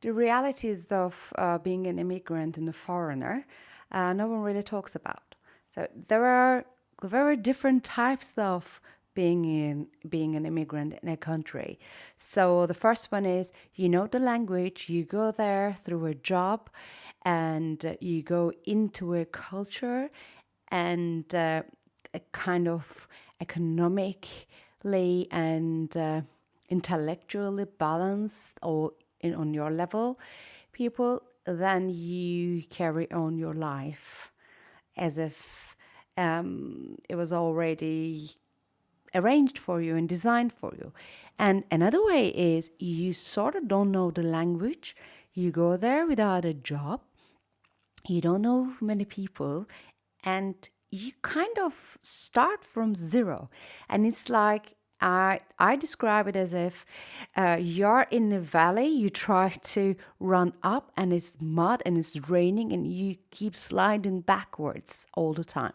The realities of being an immigrant and a foreigner, no one really talks about. So there are very different types of being an immigrant in a country. So the first one is you know the language, you go there through a job, and you go into a culture and a kind of economically and intellectually balanced or on your level people, then you carry on your life as if it was already arranged for you and designed for you. And another way is you sort of don't know the language. You go there without a job, you don't know many people, and you kind of start from zero. And it's like I describe it as if you're in a valley, you try to run up, and it's mud and it's raining, and you keep sliding backwards all the time.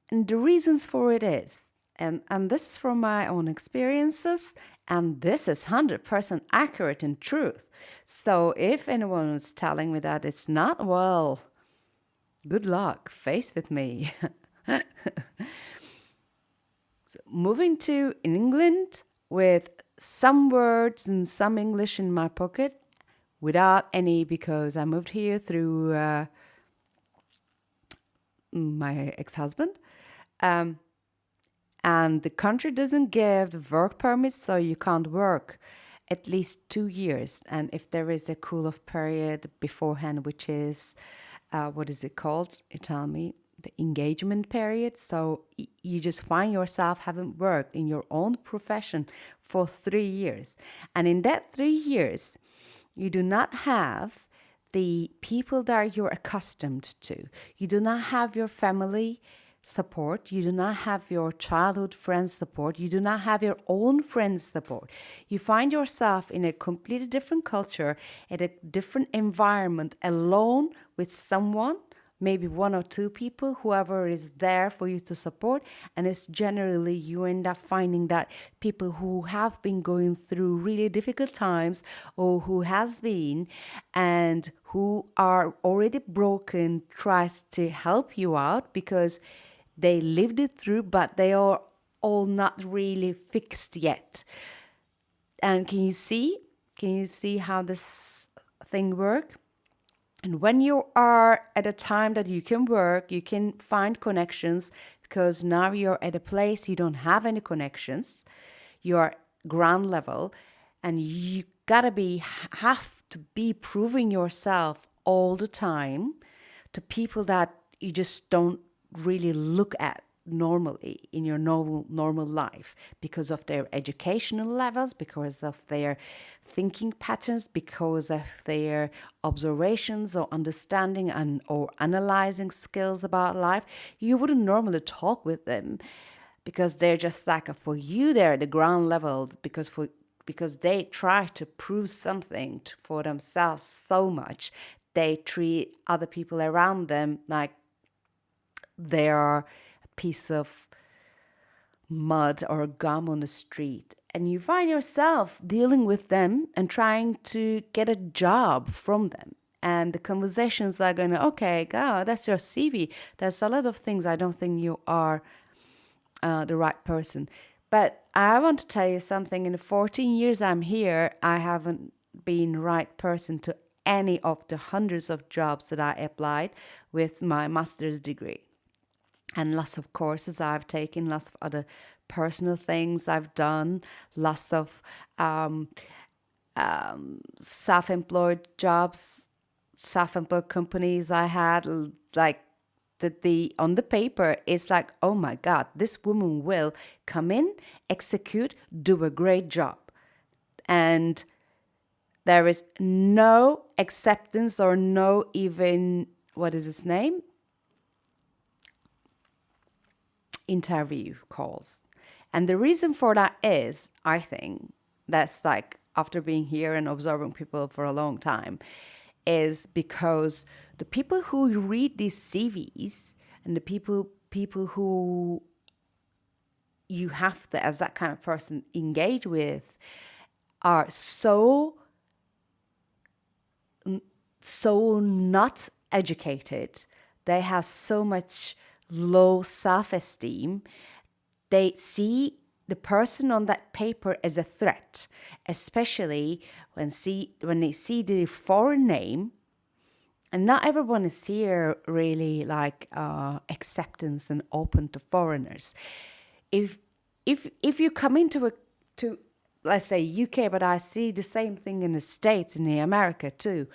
And the reasons for it is, and this is from my own experiences, and this is 100% accurate and truth. So if anyone is telling me that it's not, well, good luck, face with me. Moving to England with some words and some English in my pocket without any, because I moved here through my ex husband. Um, and the country doesn't give the work permits, so you can't work at least 2 years. And if there is a cool off period beforehand, which is what is it called? You tell me, the engagement period. So you just find yourself having worked in your own profession for 3 years. And in that 3 years, you do not have the people that you're accustomed to. You do not have your family support. You do not have your childhood friends support. You do not have your own friends support. You find yourself in a completely different culture, at a different environment, alone with someone, maybe one or two people, whoever is there for you to support. And it's generally you end up finding that people who have been going through really difficult times, or who has been and who are already broken, tries to help you out because they lived it through, but they are all not really fixed yet. And can you see? Can you see how this thing works? And when you are at a time that you can work, you can find connections, because now you're at a place you don't have any connections. You're ground level, and you gotta be have to be proving yourself all the time to people that you just don't really look at normally in your normal life, because of their educational levels, because of their thinking patterns, because of their observations or understanding and or analyzing skills about life. You wouldn't normally talk with them, because they're just like, for you they're at the ground level, because they try to prove something for themselves so much. They treat other people around them like they are a piece of mud or gum on the street. And you find yourself dealing with them and trying to get a job from them. And the conversations are going, okay, God, that's your CV. There's a lot of things I don't think you are the right person. But I want to tell you something. In the 14 years I'm here, I haven't been right person to any of the hundreds of jobs that I applied with my master's degree. And lots of courses I've taken, lots of other personal things I've done, lots of self-employed jobs, self-employed companies I had, like the on the paper it's like, oh my God, this woman will come in, execute, do a great job. And there is no acceptance or no even, what is his name, interview calls. And the reason for that is, I think, that's like after being here and observing people for a long time, is because the people who read these CVs and the people who you have to, as that kind of person, engage with are so so not educated, they have so much low self-esteem, they see the person on that paper as a threat, especially when they see the foreign name. And not everyone is here really like acceptance and open to foreigners. If if you come into a to let's say UK, but I see the same thing in the States, in the America too.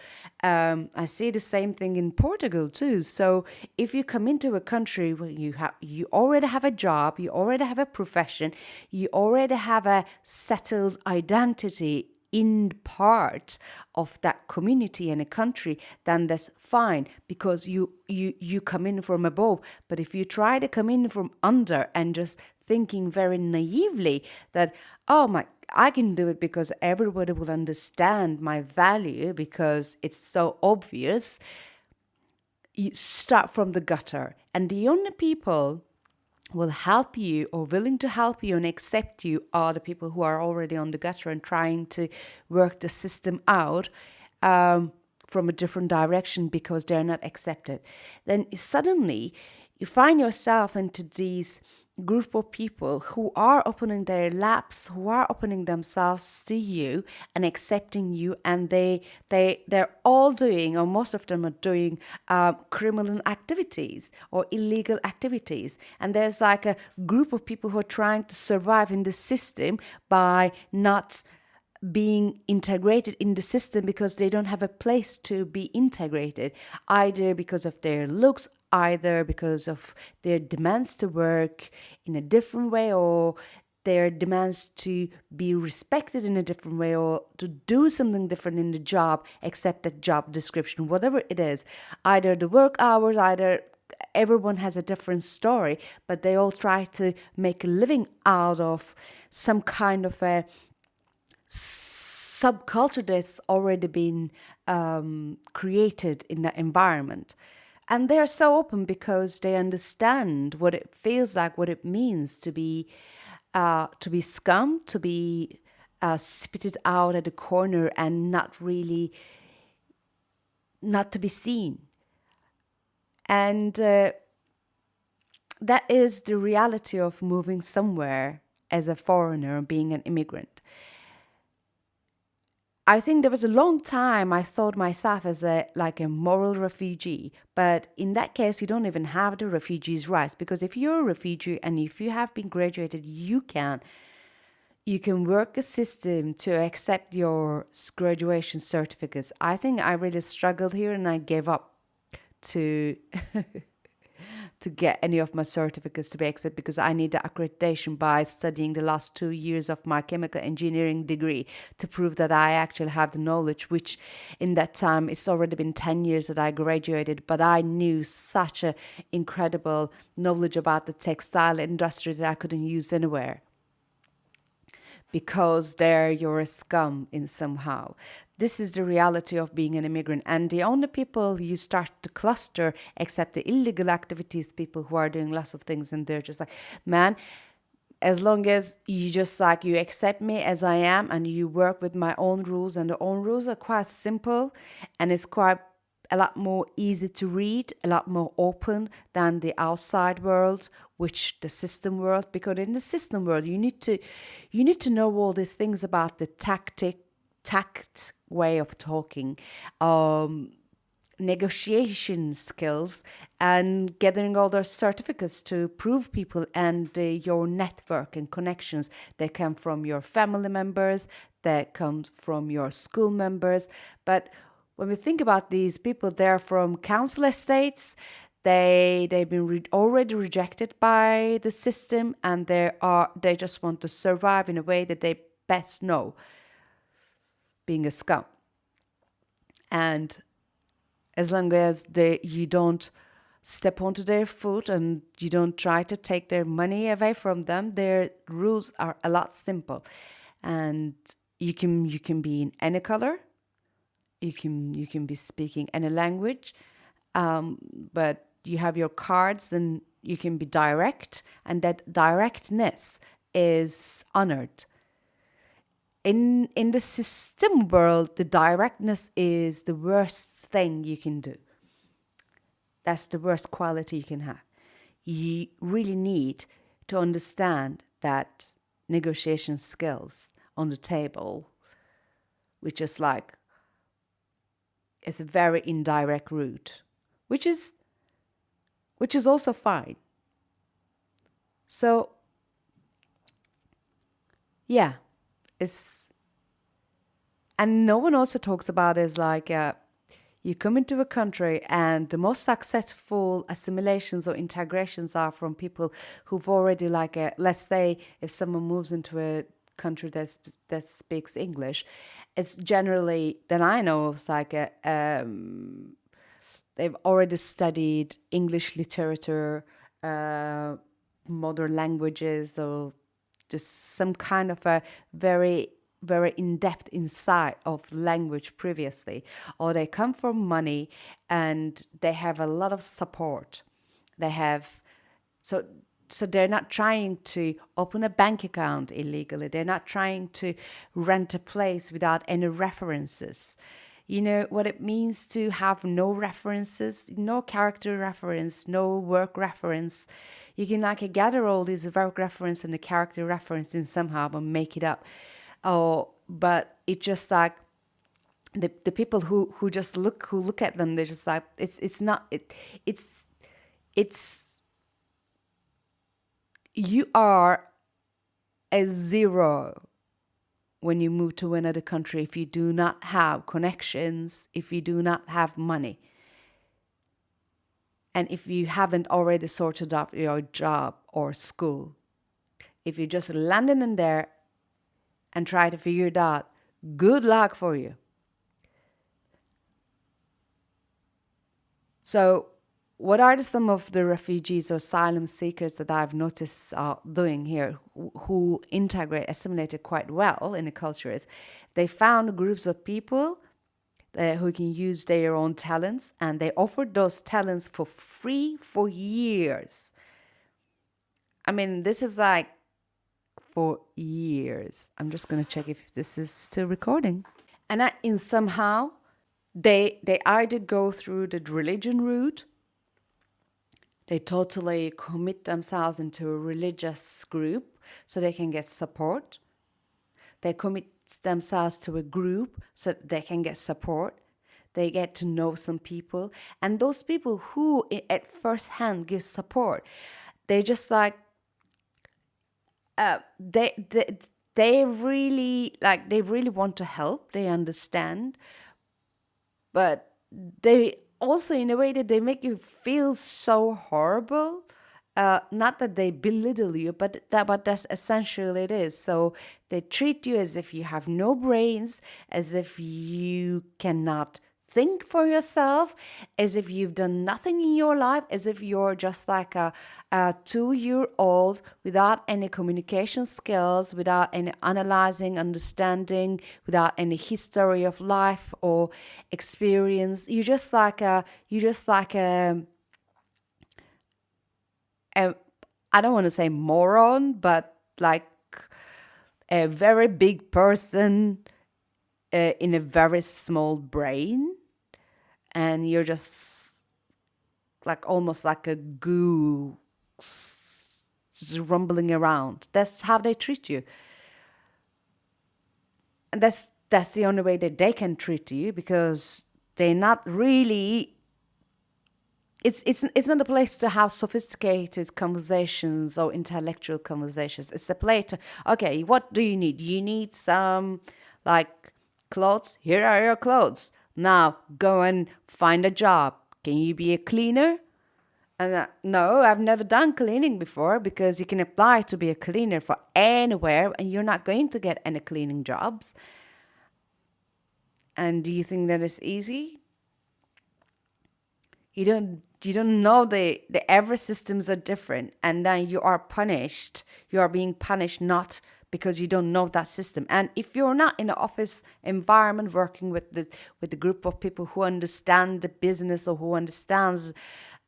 I see the same thing in Portugal too. So if you come into a country where you already have a job, you already have a profession, you already have a settled identity in part of that community and a country, then that's fine because you come in from above. But if you try to come in from under and just thinking very naively that, oh my, I can do it because everybody will understand my value because it's so obvious, you start from the gutter. And the only people will help you or willing to help you and accept you are the people who are already on the gutter and trying to work the system out from a different direction because they're not accepted. Then suddenly you find yourself into these group of people who are opening their laps, who are opening themselves to you and accepting you, and they're all doing, or most of them are doing, criminal activities or illegal activities. And there's like a group of people who are trying to survive in the system by not being integrated in the system because they don't have a place to be integrated, either because of their looks, either because of their demands to work in a different way, or their demands to be respected in a different way, or to do something different in the job except the job description, whatever it is. Either the work hours, either everyone has a different story, but they all try to make a living out of some kind of a subculture that's already been created in that environment. And they are so open because they understand what it feels like, what it means to be scum, to be spitted out at the corner and not to be seen. And that is the reality of moving somewhere as a foreigner, being an immigrant. I think there was a long time I thought myself as a like a moral refugee, but in that case you don't even have the refugees' rights, because if you're a refugee and if you have been graduated, you can work a system to accept your graduation certificates. I think I really struggled here and I gave up to to get any of my certificates to be accepted because I need the accreditation by studying the last 2 years of my chemical engineering degree to prove that I actually have the knowledge, which in that time it's already been 10 years that I graduated, but I knew such a incredible knowledge about the textile industry that I couldn't use anywhere because there you're a scum in somehow. This is the reality of being an immigrant. And the only people you start to cluster, except the illegal activities, people who are doing lots of things, and they're just like, man, as long as you just like you accept me as I am and you work with my own rules, and the own rules are quite simple and it's quite a lot more easy to read, a lot more open than the outside world, which the system world. Because in the system world, you need to know all these things about the tact way of talking, negotiation skills, and gathering all those certificates to prove people, and your network and connections that come from your family members, that comes from your school members. But when we think about these people, they're from council estates. They've been already rejected by the system, and they just want to survive in a way that they best know, being a scum. And as long as you don't step onto their foot and you don't try to take their money away from them, their rules are a lot simple, and you can be in any color, you can be speaking any language, but you have your cards and you can be direct, and that directness is honored. In the system world, the directness is the worst thing you can do. That's the worst quality you can have. You really need to understand that negotiation skills on the table, which is like, is a very indirect route, which is also fine. So yeah, it's, and no one also talks about is like, you come into a country and the most successful assimilations or integrations are from people who've already like let's say if someone moves into a country that speaks English, it's generally, then I know it's like they've already studied English literature, uh, modern languages, or just some kind of a very very in-depth insight of language previously, or they come from money and they have a lot of support. They have, so they're not trying to open a bank account illegally. They're not trying to rent a place without any references. You know what it means to have no references, no character reference, no work reference. You can like gather all these work reference and the character reference in somehow and make it up. Oh, but it's just like the people who just look at them, they're just like, it's not it it's you are a zero when you move to another country if you do not have connections, if you do not have money, and if you haven't already sorted out your job or school. If you just landed in there and try to figure it out, good luck for you. So, what are some of the refugees or asylum seekers that I've noticed doing here who integrate, assimilated quite well in the culture is they found groups of people who can use their own talents, and they offered those talents for free for years. I mean, this is like for years. I'm just going to check if this is still recording. And in somehow, they either go through the religion route, they totally commit themselves into a religious group so they can get support. They commit themselves to a group so that they can get support. They get to know some people. And those people who at first hand give support, they just like, they really like, they really want to help. They understand. But they also, in a way, that they make you feel so horrible. Not that they belittle you, but that's essentially it is. So they treat you as if you have no brains, as if you cannot think for yourself, as if you've done nothing in your life, as if you're just like a 2-year old without any communication skills, without any analyzing, understanding, without any history of life or experience. A I don't want to say moron, but like a very big person in a very small brain, and you're just like almost like a goo just rumbling around. That's how they treat you, and that's the only way that they can treat you, because they're not really. It's not a place to have sophisticated conversations or intellectual conversations. It's a place to, okay, what do you need? You need some like clothes. Here are your clothes. Now go and find a job. Can you be a cleaner? And no, I've never done cleaning before, because you can apply to be a cleaner for anywhere and you're not going to get any cleaning jobs. And do you think that is easy? You don't know the every systems are different, and then you are being punished not because you don't know that system. And if you're not in an office environment working with the group of people who understand the business or who understands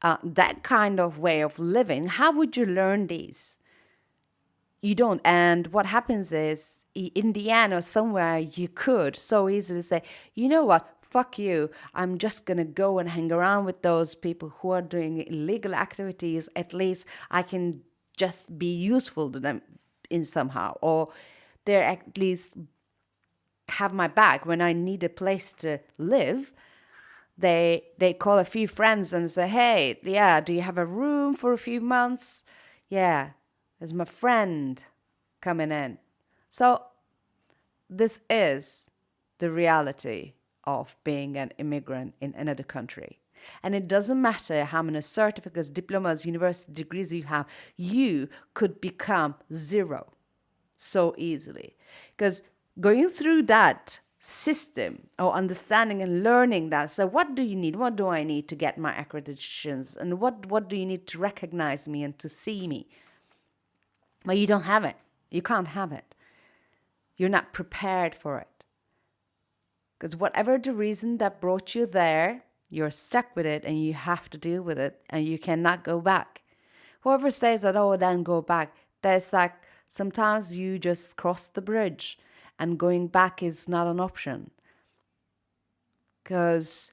that kind of way of living, how would you learn these? You don't. And what happens is Indiana or somewhere, you could so easily say, you know what, fuck you. I'm just going to go and hang around with those people who are doing illegal activities. At least I can just be useful to them in somehow. Or they're at least have my back when I need a place to live. They call a few friends and say, hey, yeah, do you have a room for a few months? Yeah, there's my friend coming in. So this is the reality of being an immigrant in another country. And it doesn't matter how many certificates, diplomas, university degrees you have, you could become zero so easily. Because going through that system or understanding and learning that, so what do you need? What do I need to get my accreditations? And what do you need to recognize me and to see me? Well, you don't have it. You can't have it. You're not prepared for it. Because whatever the reason that brought you there, you're stuck with it and you have to deal with it and you cannot go back. Whoever says that, oh, then go back, there's like sometimes you just cross the bridge and going back is not an option. Because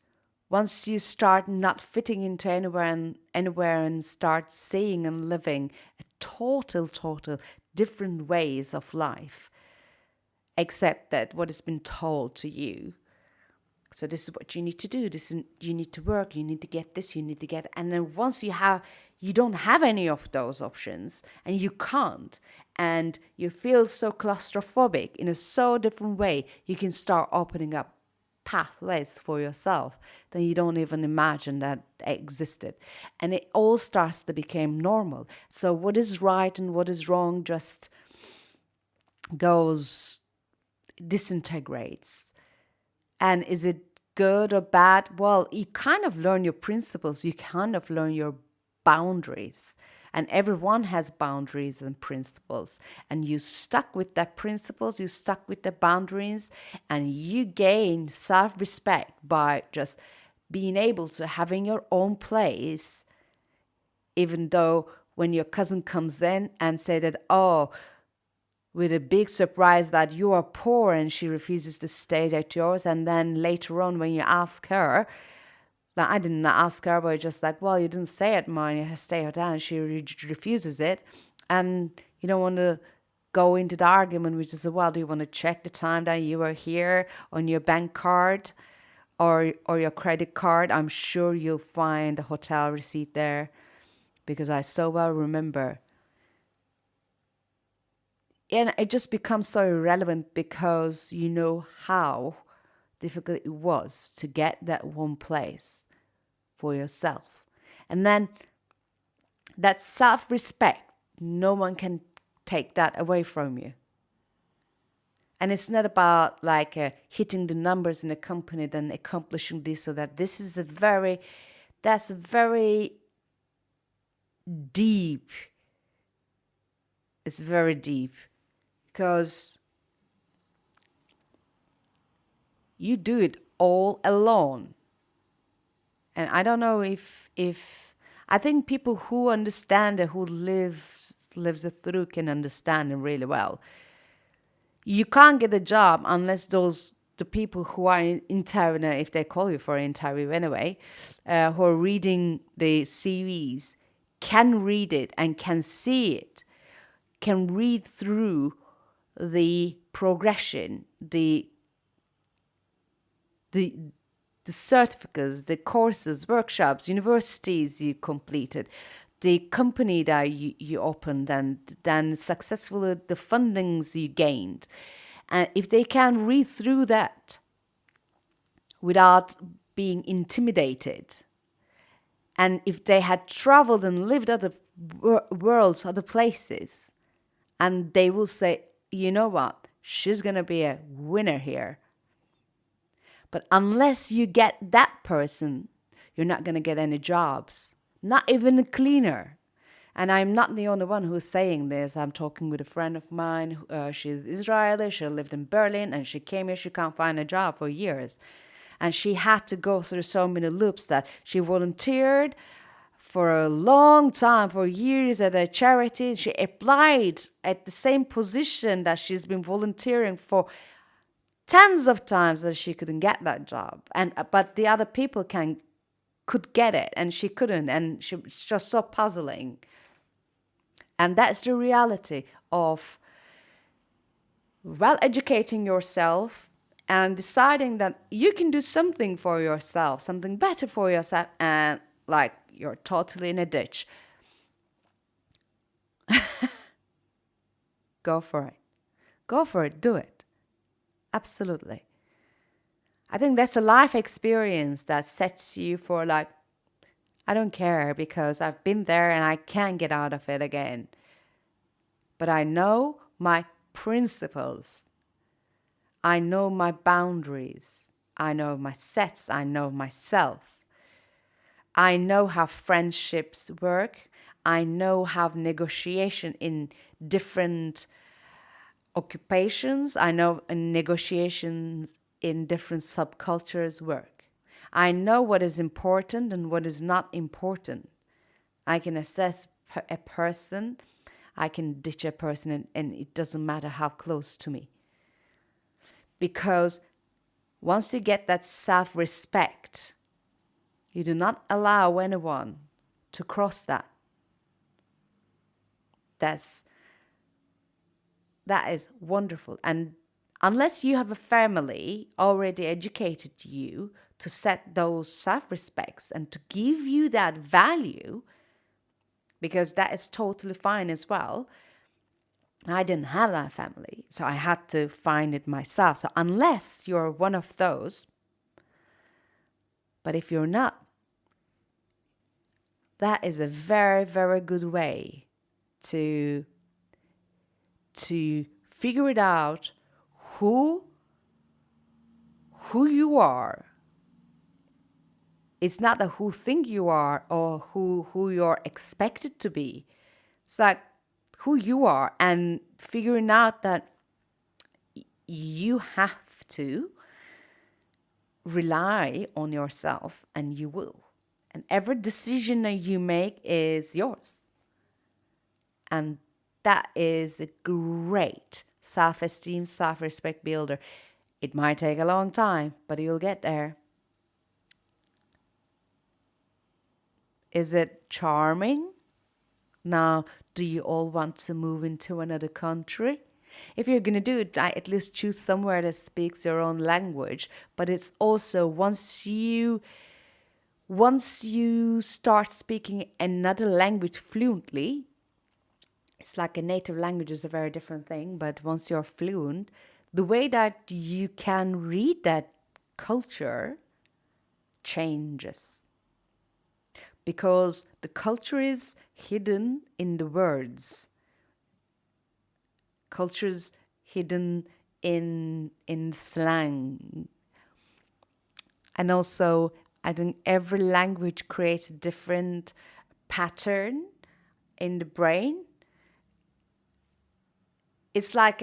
once you start not fitting into anywhere and start seeing and living a total different ways of life, except that what has been told to you. So this is what you need to do. You need to work. You need to get this. You need to get. And then once you don't have any of those options, and you can't, and you feel so claustrophobic in a so different way, you can start opening up pathways for yourself that you don't even imagine that existed. And it all starts to become normal. So what is right and what is wrong just disintegrates. And is it good or bad? Well, you kind of learn your principles, you kind of learn your boundaries. And everyone has boundaries and principles. And you stuck with the principles, you stuck with the boundaries, and you gain self-respect by just being able to having your own place, even though when your cousin comes in and say that, oh, with a big surprise that you are poor and she refuses to stay at yours. And then later on when you ask her, now I didn't ask her, but just like, well, you didn't stay at mine, you stay at that, and she refuses it. And you don't want to go into the argument, which is, well, do you want to check the time that you were here on your bank card or your credit card? I'm sure you'll find a hotel receipt there, because I so well remember. And it just becomes so irrelevant because you know how difficult it was to get that one place for yourself. And then that self-respect, no one can take that away from you. And it's not about like hitting the numbers in a company, then accomplishing this or that. That's a very deep. It's very deep. Because you do it all alone. And I don't know if I think people who understand it, who lives it through, can understand it really well. You can't get a job unless the people who are interviewing, if they call you for an interview anyway, who are reading the CVs, can read it and can see it, can read through the progression, the certificates, the courses, workshops, universities you completed, the company that you opened, and then successfully the fundings you gained. And if they can read through that without being intimidated, and if they had traveled and lived other worlds, other places, and they will say, you know what, she's going to be a winner here. But unless you get that person, you're not going to get any jobs, not even a cleaner. And I'm not the only one who's saying this. I'm talking with a friend of mine. She's Israeli. She lived in Berlin and she came here. She can't find a job for years. And she had to go through so many loops that she volunteered for a long time, for years at a charity. She applied at the same position that she's been volunteering for tens of times that she couldn't get that job. And but the other people could get it and she couldn't, and it's just so puzzling. And that's the reality of well educating yourself and deciding that you can do something for yourself, something better for yourself, and like you're totally in a ditch. Go for it. Go for it. Do it. Absolutely. I think that's a life experience that sets you for like, I don't care because I've been there and I can't get out of it again. But I know my principles. I know my boundaries. I know my sets. I know myself. I know how friendships work. I know how negotiation in different occupations. I know negotiations in different subcultures work. I know what is important and what is not important. I can assess a person. I can ditch a person and it doesn't matter how close to me. Because once you get that self-respect, you do not allow anyone to cross that. That is wonderful. And unless you have a family already educated you to set those self-respects and to give you that value, because that is totally fine as well. I didn't have that family, so I had to find it myself. So unless you're one of those, but if you're not, that is a very, very good way to figure it out who you are. It's not the who think you are or who you're expected to be. It's like who you are and figuring out that you have to rely on yourself and you will. And every decision that you make is yours. And that is a great self-esteem, self-respect builder. It might take a long time, but you'll get there. Is it charming? Now, do you all want to move into another country? If you're going to do it, at least choose somewhere that speaks your own language. But it's also once you start speaking another language fluently, it's like a native language is a very different thing. But once you're fluent, the way that you can read that culture changes. Because the culture is hidden in the words. Culture is hidden in slang. And also, I think every language creates a different pattern in the brain. It's like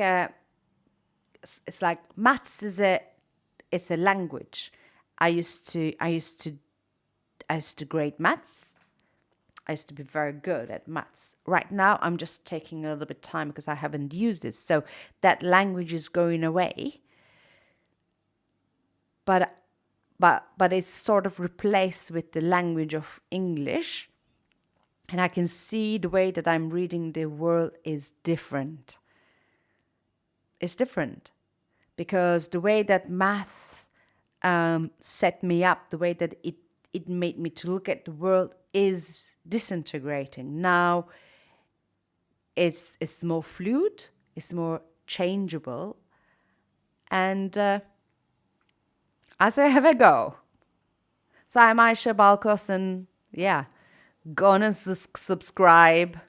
maths is a language. I used to grade maths. I used to be very good at maths. Right now, I'm just taking a little bit of time because I haven't used it. So that language is going away. But it's sort of replaced with the language of English. And I can see the way that I'm reading the world is different. It's different. Because the way that math set me up, the way that it made me to look at the world is disintegrating. Now it's more fluid, it's more changeable. And as I have a go. So I'm Ayşe Balkos and yeah, go on and subscribe.